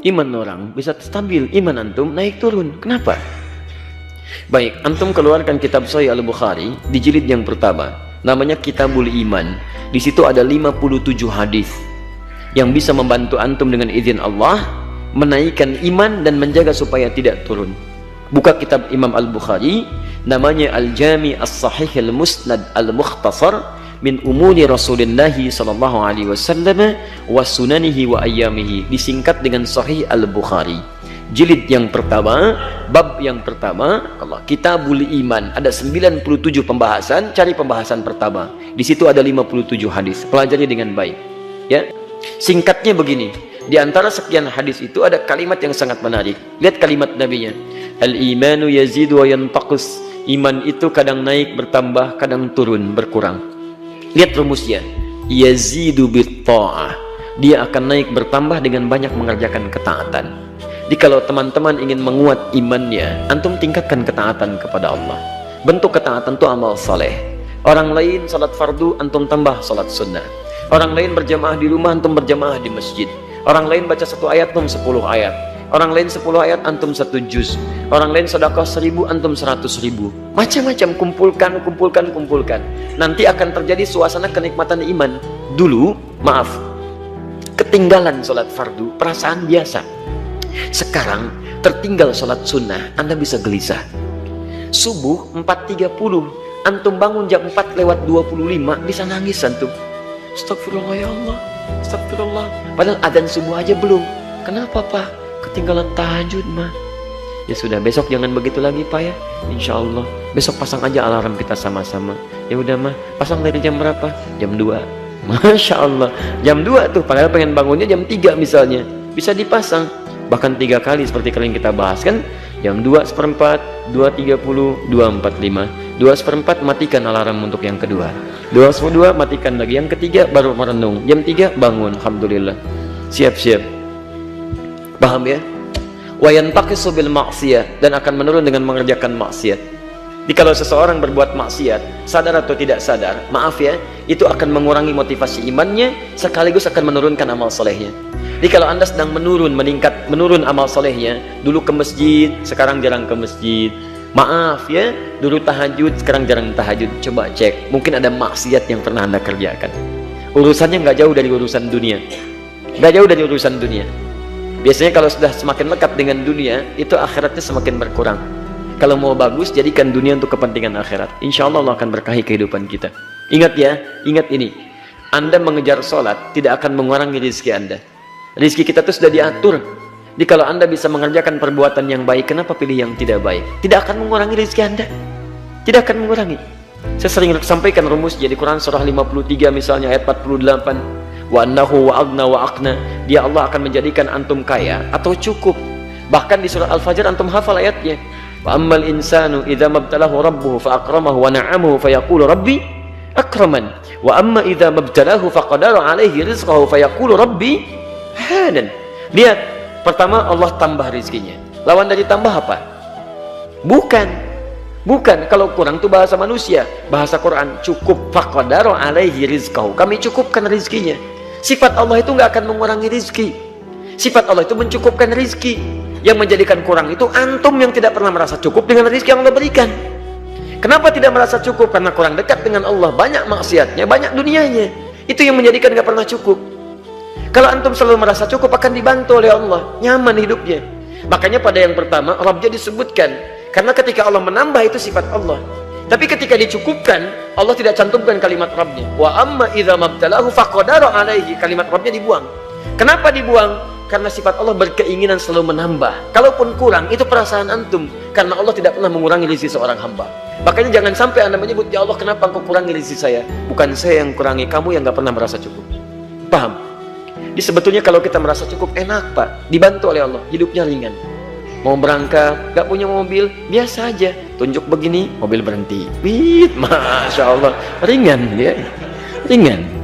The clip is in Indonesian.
iman orang bisa stabil, iman antum naik turun. Kenapa? Baik, antum keluarkan kitab Sahih Al-Bukhari di jilid yang pertama, namanya Kitabul Iman. Di situ ada 57 hadis yang bisa membantu antum dengan izin Allah menaikkan iman dan menjaga supaya tidak turun. Buka kitab Imam Al-Bukhari, namanya Al-Jami As-Sahih Al-Musnad Al-Mukhtasar min umuri Rasulullah sallallahu alaihi wasallam wa sunanihi wa ayyamihi, disingkat dengan Sahih Al-Bukhari. Jilid yang pertama, bab yang pertama, Allah Kitabul Iman, ada 97 pembahasan. Cari pembahasan pertama. Di situ ada 57 hadis. Pelajari dengan baik. Ya. Singkatnya begini. Di antara sekian hadis itu ada kalimat yang sangat menarik. Lihat kalimat nabinya. Al-imanu yazidu wa yantaqus. Iman itu kadang naik bertambah, kadang turun berkurang. Lihat rumusnya. Yazidu bit-ta'ah. Dia akan naik bertambah dengan banyak mengerjakan ketaatan. Jadi kalau teman-teman ingin menguat imannya, antum tingkatkan ketaatan kepada Allah. Bentuk ketaatan itu amal saleh. Orang lain salat fardu, antum tambah salat sunnah. Orang lain berjamaah di rumah, antum berjamaah di masjid. Orang lain baca 1 ayat, antum 10 ayat. Orang lain 10 ayat, antum 1 juz. Orang lain sedekah 1000, antum 100.000. Macam-macam, kumpulkan. Nanti akan terjadi suasana kenikmatan iman. Dulu, maaf, ketinggalan salat fardu, perasaan biasa. Sekarang tertinggal sholat sunnah, Anda bisa gelisah. Subuh 4.30, antum bangun jam 4:25, bisa nangis antum. Astagfirullah ya Allah, astagfirullah. Padahal adzan subuh aja belum. Kenapa Pak? Ketinggalan tahajud mah. Ya sudah, besok jangan begitu lagi Pak ya. Insya Allah besok pasang aja alarm kita sama-sama. Ya udah mah, pasang dari jam berapa? Jam 2. Masya Allah, jam 2 tuh. Padahal pengen bangunnya jam 3 misalnya. Bisa dipasang. Bahkan 3 kali seperti kalian kita bahas kan, jam 2:15, 2:30, 2:45. 2:15 matikan alarm untuk yang kedua, 2:12 matikan lagi, yang ketiga baru merenung, jam 3 bangun, alhamdulillah, siap-siap. Paham ya? Wa yantaqisu bil ma'siyah, dan akan menurun dengan mengerjakan maksiat. Jadi kalau seseorang berbuat maksiat, sadar atau tidak sadar, maaf ya, itu akan mengurangi motivasi imannya, sekaligus akan menurunkan amal solehnya. Jadi kalau Anda sedang menurun amal solehnya, dulu ke masjid, sekarang jarang ke masjid. Maaf ya, dulu tahajud, sekarang jarang tahajud. Coba cek, mungkin ada maksiat yang pernah Anda kerjakan. Urusannya nggak jauh dari urusan dunia. Nggak jauh dari urusan dunia. Biasanya kalau sudah semakin lekat dengan dunia, itu akhiratnya semakin berkurang. Kalau mau bagus, jadikan dunia untuk kepentingan akhirat. Insya Allah akan berkahi kehidupan kita. Ingat ya, ingat ini. Anda mengejar sholat, tidak akan mengurangi rezeki Anda. Rizki kita itu sudah diatur. Jadi kalau Anda bisa mengerjakan perbuatan yang baik, kenapa pilih yang tidak baik? Tidak akan mengurangi rizki Anda. Tidak akan mengurangi. Saya sering sampaikan rumus di Quran surah 53 misalnya ayat 48. Wa annahu wa agna wa aqna. Dia Allah akan menjadikan antum kaya atau cukup. Bahkan di surah Al-Fajr antum hafal ayatnya. Wa ammal insanu idza mabtalahu rabbuhu fa akramahu wa na'amahu fa yaqulu rabbi akraman. Wa amma idza mabtalahu faqadara alaihi rizqahu fa yaqulu rabbi hanan. Lihat, pertama Allah tambah rizkinya. Lawan dari tambah apa? Bukan. Kalau kurang itu bahasa manusia. Bahasa Quran, cukup. Faqadara alaihi rizqahu. Kami cukupkan rizkinya. Sifat Allah itu nggak akan mengurangi rizki. Sifat Allah itu mencukupkan rizki. Yang menjadikan kurang itu antum yang tidak pernah merasa cukup dengan rizki yang Allah berikan. Kenapa tidak merasa cukup? Karena kurang dekat dengan Allah, banyak maksiatnya, banyak dunianya. Itu yang menjadikan nggak pernah cukup. Kalau antum selalu merasa cukup, akan dibantu oleh Allah, nyaman hidupnya. Makanya pada yang pertama Rabbnya disebutkan, karena ketika Allah menambah itu sifat Allah. Tapi ketika dicukupkan, Allah tidak cantumkan kalimat Rabbnya. Wa amma idza mabtalahu faqadara alaihi, kalimat Rabbnya dibuang. Kenapa dibuang? Karena sifat Allah berkeinginan selalu menambah. Kalaupun kurang, itu perasaan antum. Karena Allah tidak pernah mengurangi rezeki seorang hamba. Makanya jangan sampai Anda menyebut, ya Allah kenapa engkau kurangi rezeki saya? Bukan saya yang kurangi, kamu yang gak pernah merasa cukup. Paham? Jadi sebetulnya kalau kita merasa cukup, enak Pak, dibantu oleh Allah, hidupnya ringan. Mau berangkat, gak punya mobil, biasa aja, tunjuk begini, mobil berhenti. Masya Allah, ringan ya, ringan.